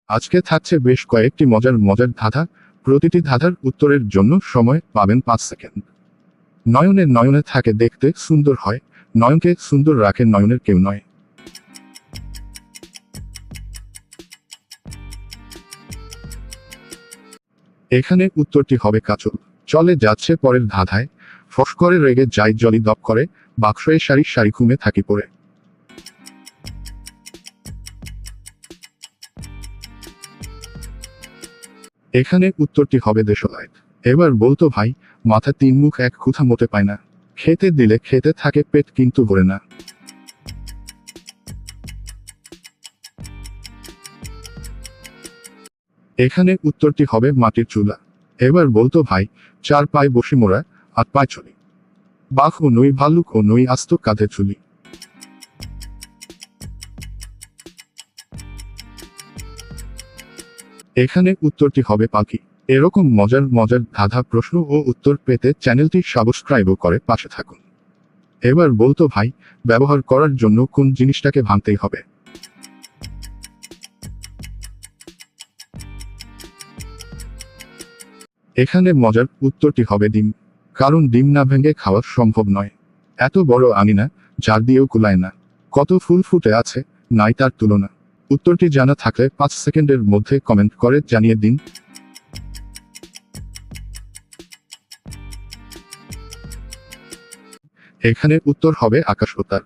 আজকে থাকছে বেশ কয়েকটি মজার মজার ধাঁধা। প্রতিটি ধাঁধার উত্তরের জন্য সময় পাবেন 5 সেকেন্ড। নয়নে নয়নে থাকে দেখতে সুন্দর হয়, নয়নকে সুন্দর রাখে নয়নের কেউ নয়। এখানে উত্তরটি হবে কাজল। চলে যাচ্ছে পরের ধাঁধায়। ফস করে রেগে যাই জলি দপ করে, বাক্সয়ে সারি সারি ঘুমে থাকি পড়ে। এখানে উত্তরটি হবে দেশলাইট। এবার বলতো ভাই, মাথা তিন মুখ এক খুঁথা মতে পায় না, খেতে দিলে খেতে থাকে পেট কিন্তু ভরে না। এখানে উত্তরটি হবে মাটির চুলা। এবার বলতো ভাই, চার পায়ে বসি মোরা, আট পায়ে চলি, বাঘ ও নই ভাল্লুক ও নই আস্ত কাঁধে চুলি। এখানে উত্তরটি হবে পাখি। এরকম মজার মজার ধাঁধা প্রশ্ন ও উত্তর পেতে চ্যানেলটি সাবস্ক্রাইবও করে পাশে থাকুন। এবার বলতো ভাই, ব্যবহার করার জন্য কোন জিনিসটাকে ভাঙতেই হবে? এখানে মজার উত্তরটি হবে ডিম। কারণ ডিম না ভেঙে খাওয়া সম্ভব নয়। এত বড় আঙিনা, যার দিয়েও কুলায় না, কত ফুল ফুটে আছে, নাই তার তুলনা। উত্তরটি জানা থাকলে 5 সেকেন্ডের মধ্যে কমেন্ট করে জানিয়ে দিন। এখানে উত্তর হবে আকাশ ও তার।